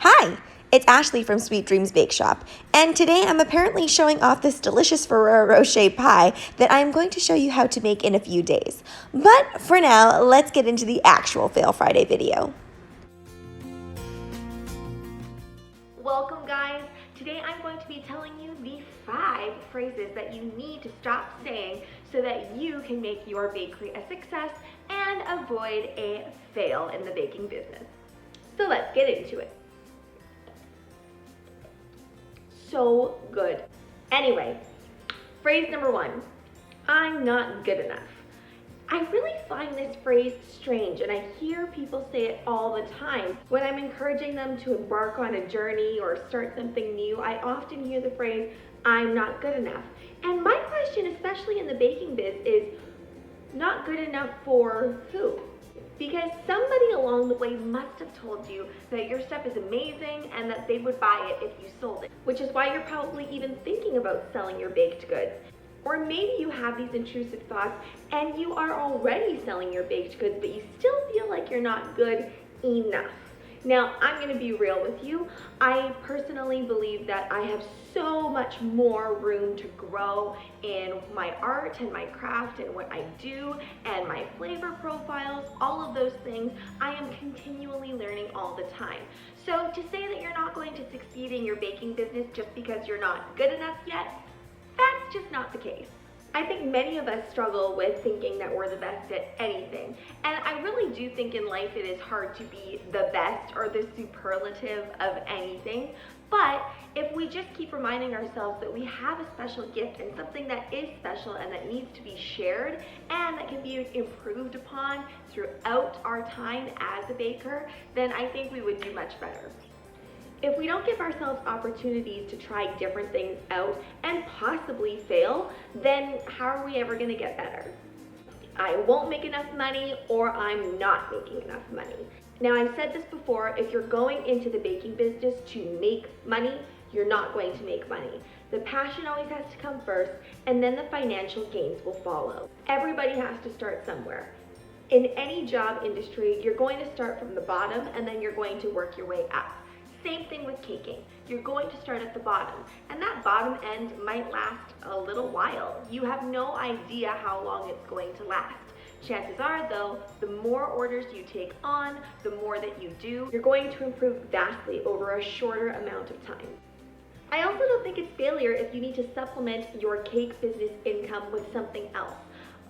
Hi, it's Ashleigh from Sweet Dreams Bake Shop, and today I'm apparently showing off this delicious Ferrero Rocher pie that I'm going to show you how to make in a few days. But for now, let's get into the actual Fail Friday video. Welcome guys! Today I'm going to be telling you the 5 phrases that you need to stop saying so that you can make your bakery a success and avoid a fail in the baking business. So let's get into it. So good. Anyway, phrase number 1, I'm not good enough. I really find this phrase strange, and I hear people say it all the time. When I'm encouraging them to embark on a journey or start something new, I often hear the phrase, I'm not good enough. And my question, especially in the baking biz, is not good enough for who? Because somebody along the way must have told you that your stuff is amazing and that they would buy it if you sold it, which is why you're probably even thinking about selling your baked goods. Or maybe you have these intrusive thoughts and you are already selling your baked goods, but you still feel like you're not good enough. Now, I'm gonna be real with you. I personally believe that I have so much more room to grow in my art and my craft and what I do and my flavor profiles, all of those things. I am continually learning all the time. So to say that you're not going to succeed in your baking business just because you're not good enough yet, that's just not the case. I think many of us struggle with thinking that we're the best at anything. And I really do think in life it is hard to be the best or the superlative of anything. But if we just keep reminding ourselves that we have a special gift and something that is special and that needs to be shared and that can be improved upon throughout our time as a baker, then I think we would do much better. If we don't give ourselves opportunities to try different things out and possibly fail, then how are we ever going to get better? I won't make enough money, or I'm not making enough money. Now, I've said this before, if you're going into the baking business to make money, you're not going to make money. The passion always has to come first, and then the financial gains will follow. Everybody has to start somewhere. In any job industry, you're going to start from the bottom, and then you're going to work your way up. Same thing with caking. You're going to start at the bottom, and that bottom end might last a little while. You have no idea how long it's going to last. Chances are, though, the more orders you take on, the more that you do, you're going to improve vastly over a shorter amount of time. I also don't think it's failure if you need to supplement your cake business income with something else.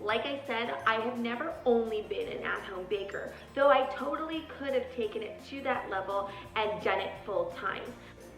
Like I said, I have never only been an at-home baker, though I totally could have taken it to that level and done it full time.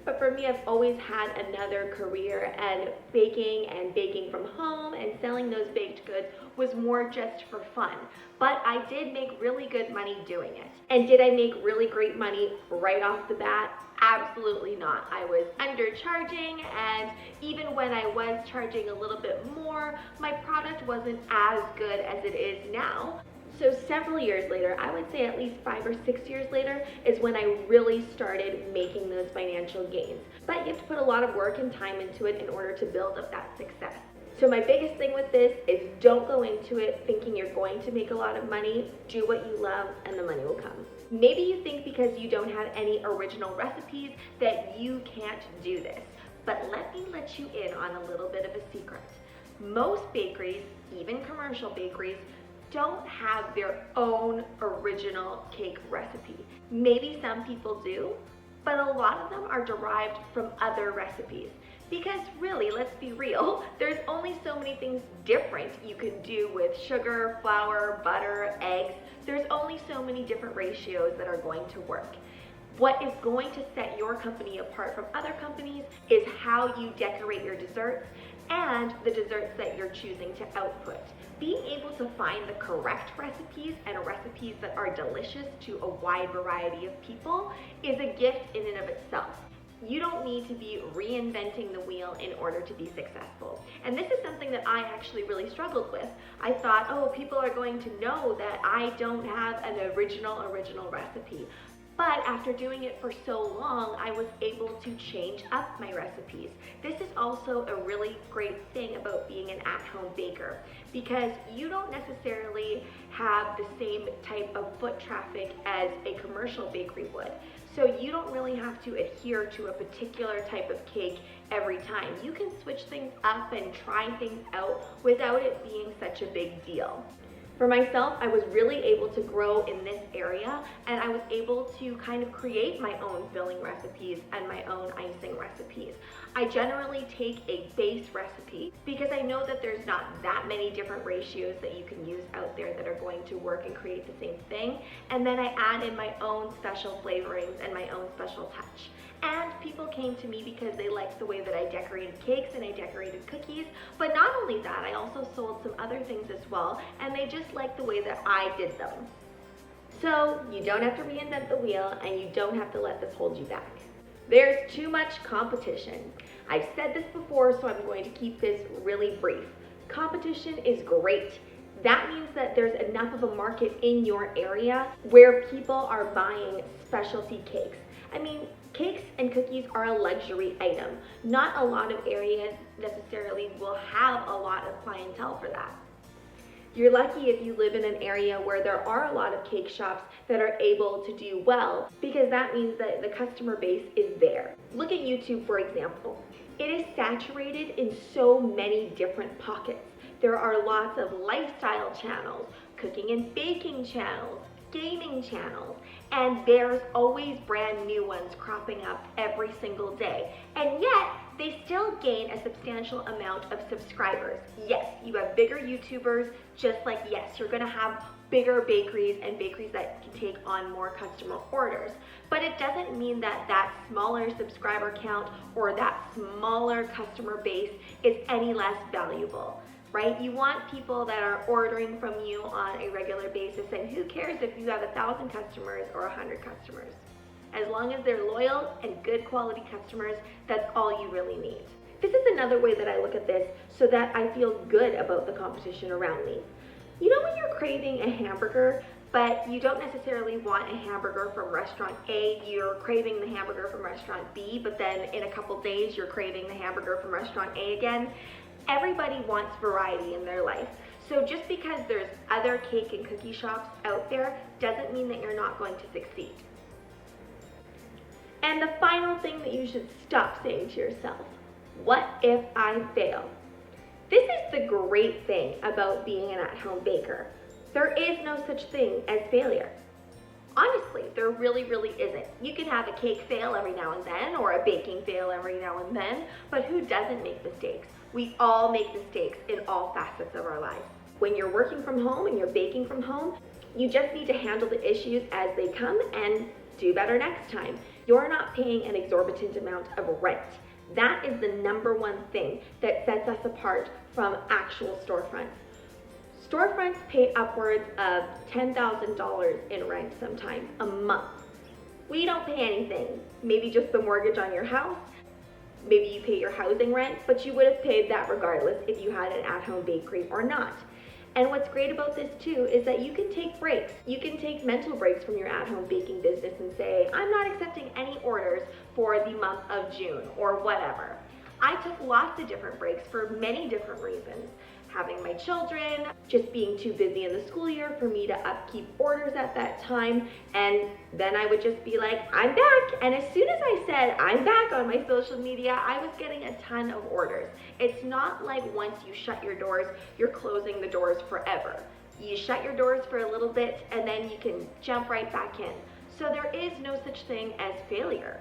But for me, I've always had another career, and baking from home and selling those baked goods was more just for fun. But I did make really good money doing it. And did I make really great money right off the bat? Absolutely not. I was undercharging, and even when I was charging a little bit more, my product wasn't as good as it is now. So several years later, I would say at least 5 or 6 years later, is when I really started making those financial gains. But you have to put a lot of work and time into it in order to build up that success. So my biggest thing with this is don't go into it thinking you're going to make a lot of money. Do what you love and the money will come. Maybe you think because you don't have any original recipes that you can't do this. But let me let you in on a little bit of a secret. Most bakeries, even commercial bakeries, don't have their own original cake recipe. Maybe some people do, but a lot of them are derived from other recipes. Because really, let's be real, there's only so many things different you can do with sugar, flour, butter, eggs. There's only so many different ratios that are going to work. What is going to set your company apart from other companies is how you decorate your desserts and the desserts that you're choosing to output. Being able to find the correct recipes and recipes that are delicious to a wide variety of people is a gift in and of itself. You don't need to be reinventing the wheel in order to be successful. And this is something that I actually really struggled with. I thought, oh, people are going to know that I don't have an original recipe. But after doing it for so long, I was able to change up my recipes. This is also a really great thing about being an at-home baker, because you don't necessarily have the same type of foot traffic as a commercial bakery would. So you don't really have to adhere to a particular type of cake every time. You can switch things up and try things out without it being such a big deal. For myself, I was really able to grow in this area, and I was able to kind of create my own filling recipes and my own icing recipes. I generally take a base recipe because I know that there's not that many different ratios that you can use out there that are going to work and create the same thing, and then I add in my own special flavorings and my own special touch. And people came to me because they liked the way that I decorated cakes and I decorated cookies. But not only that, I also sold some other things as well, and they just liked the way that I did them. So you don't have to reinvent the wheel, and you don't have to let this hold you back. There's too much competition. I've said this before, so I'm going to keep this really brief. Competition is great. That means that there's enough of a market in your area where people are buying specialty cakes. I mean, cakes and cookies are a luxury item. Not a lot of areas necessarily will have a lot of clientele for that. You're lucky if you live in an area where there are a lot of cake shops that are able to do well, because that means that the customer base is there. Look at YouTube, for example. It is saturated in so many different pockets. There are lots of lifestyle channels, cooking and baking channels, gaming channels, and there's always brand new ones cropping up every single day. And yet, they still gain a substantial amount of subscribers. Yes, you have bigger YouTubers, just like yes, you're gonna have bigger bakeries and bakeries that can take on more customer orders. But it doesn't mean that that smaller subscriber count or that smaller customer base is any less valuable. Right? You want people that are ordering from you on a regular basis, and who cares if you have 1,000 customers or 100 customers? As long as they're loyal and good quality customers, that's all you really need. This is another way that I look at this so that I feel good about the competition around me. You know when you're craving a hamburger, but you don't necessarily want a hamburger from restaurant A, you're craving the hamburger from restaurant B, but then in a couple days you're craving the hamburger from restaurant A again? Everybody wants variety in their life. So just because there's other cake and cookie shops out there doesn't mean that you're not going to succeed. And the final thing that you should stop saying to yourself, what if I fail? This is the great thing about being an at-home baker. There is no such thing as failure. Honestly, there really isn't. You can have a cake fail every now and then, or a baking fail every now and then, but who doesn't make mistakes? We all make mistakes in all facets of our lives. When you're working from home and you're baking from home, you just need to handle the issues as they come and do better next time. You're not paying an exorbitant amount of rent. That is the number one thing that sets us apart from actual storefronts. Storefronts pay upwards of $10,000 in rent sometimes a month. We don't pay anything, maybe just the mortgage on your house. Maybe you pay your housing rent, but you would have paid that regardless if you had an at-home bakery or not. And what's great about this too is that you can take breaks. You can take mental breaks from your at-home baking business and say, I'm not accepting any orders for the month of June or whatever. I took lots of different breaks for many different reasons. Having my children, just being too busy in the school year for me to upkeep orders at that time, and then I would just be like, I'm back. And as soon as I said I'm back on my social media, I was getting a ton of orders. It's not like once you shut your doors, you're closing the doors forever. You shut your doors for a little bit and then you can jump right back in. So there is no such thing as failure.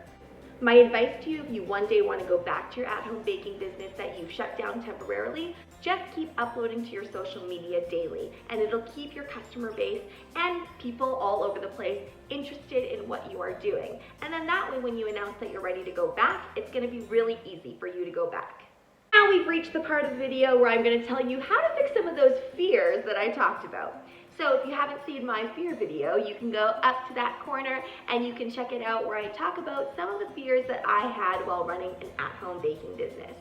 My advice to you, if you one day want to go back to your at-home baking business that you've shut down temporarily, just keep uploading to your social media daily, and it'll keep your customer base and people all over the place interested in what you are doing. And then that way, when you announce that you're ready to go back, it's going to be really easy for you to go back. Now we've reached the part of the video where I'm going to tell you how to fix some of those fears that I talked about. So if you haven't seen my fear video, you can go up to that corner and you can check it out where I talk about some of the fears that I had while running an at-home baking business.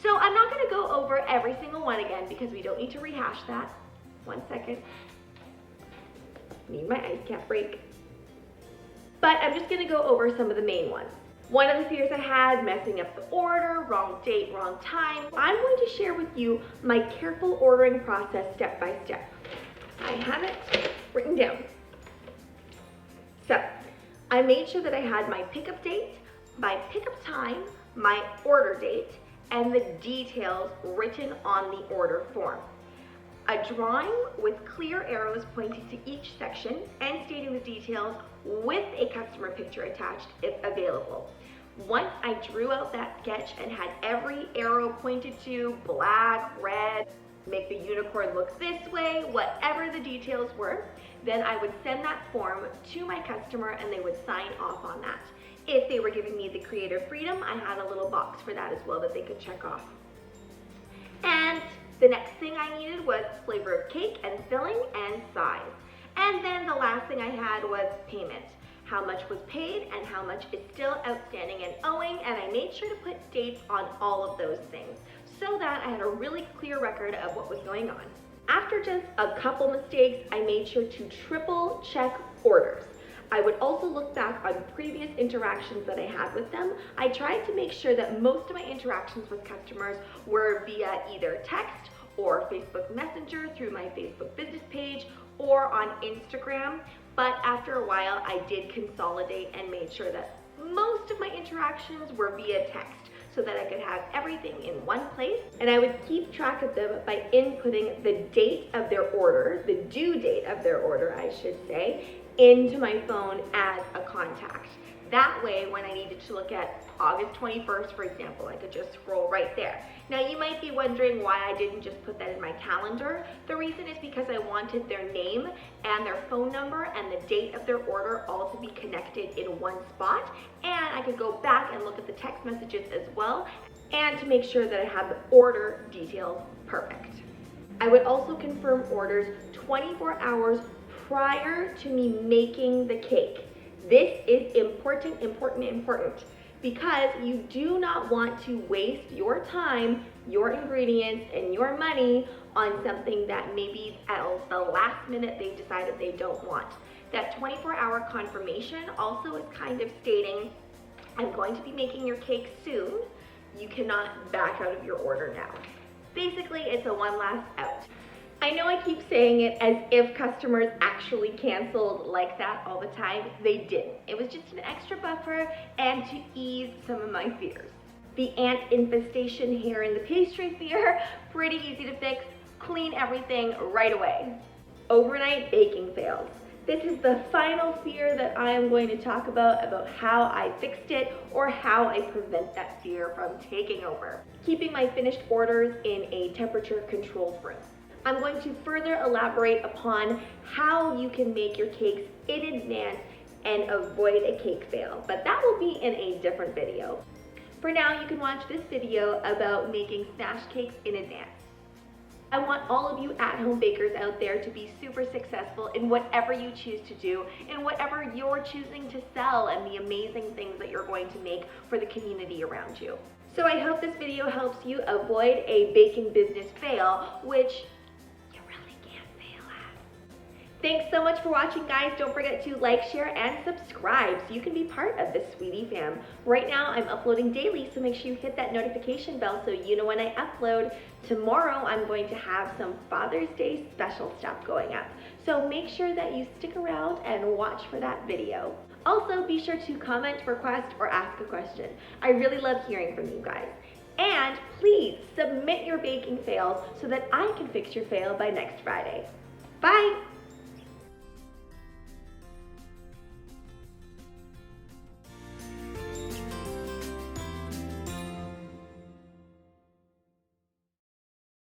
So I'm not going to go over every single one again because we don't need to rehash that. 1 second. Need my ice cap break. But I'm just going to go over some of the main ones. One of the fears I had, messing up the order, wrong date, wrong time. I'm going to share with you my careful ordering process step by step. I have it written down. So, I made sure that I had my pickup date, my pickup time, my order date, and the details written on the order form. A drawing with clear arrows pointing to each section and stating the details with a customer picture attached if available. Once I drew out that sketch and had every arrow pointed to black, red, make the unicorn look this way, whatever the details were, then I would send that form to my customer and they would sign off on that. If they were giving me the creative freedom, I had a little box for that as well that they could check off. And the next thing I needed was flavor of cake and filling and size. And then the last thing I had was payment. How much was paid and how much is still outstanding and owing, and I made sure to put dates on all of those things so that I had a really clear record of what was going on. After just a couple mistakes, I made sure to triple check orders. I would also look back on previous interactions that I had with them. I tried to make sure that most of my interactions with customers were via either text or Facebook Messenger through my Facebook business page or on Instagram. But after a while, I did consolidate and made sure that most of my interactions were via text so that I could have everything in one place. And I would keep track of them by inputting the date of their order, the due date of their order, I should say, into my phone as a contact. That way, when I needed to look at August 21st, for example, I could just scroll right there. Now, you might be wondering why I didn't just put that in my calendar. The reason is because I wanted their name and their phone number and the date of their order all to be connected in one spot. And I could go back and look at the text messages as well, and to make sure that I had the order details perfect. I would also confirm orders 24 hours prior to me making the cake. This is important, because you do not want to waste your time, your ingredients, and your money on something that maybe at the last minute they've decided they don't want. That 24-hour confirmation also is kind of stating, I'm going to be making your cake soon. You cannot back out of your order now. Basically, it's a one last out. I know I keep saying it as if customers actually canceled like that all the time. They didn't. It was just an extra buffer and to ease some of my fears. The ant infestation here in the pastry fear, pretty easy to fix. Clean everything right away. Overnight baking fails. This is the final fear that I am going to talk about how I fixed it or how I prevent that fear from taking over. Keeping my finished orders in a temperature-controlled room. I'm going to further elaborate upon how you can make your cakes in advance and avoid a cake fail, but that will be in a different video. For now, you can watch this video about making smash cakes in advance. I want all of you at-home bakers out there to be super successful in whatever you choose to do, in whatever you're choosing to sell, and the amazing things that you're going to make for the community around you. So I hope this video helps you avoid a baking business fail, which Thanks so much for watching, guys. Don't forget to like, share, and subscribe so you can be part of the Sweetie fam. Right now, I'm uploading daily, so make sure you hit that notification bell so you know when I upload. Tomorrow, I'm going to have some Father's Day special stuff going up. So make sure that you stick around and watch for that video. Also, be sure to comment, request, or ask a question. I really love hearing from you guys. And please submit your baking fails so that I can fix your fail by next Friday. Bye!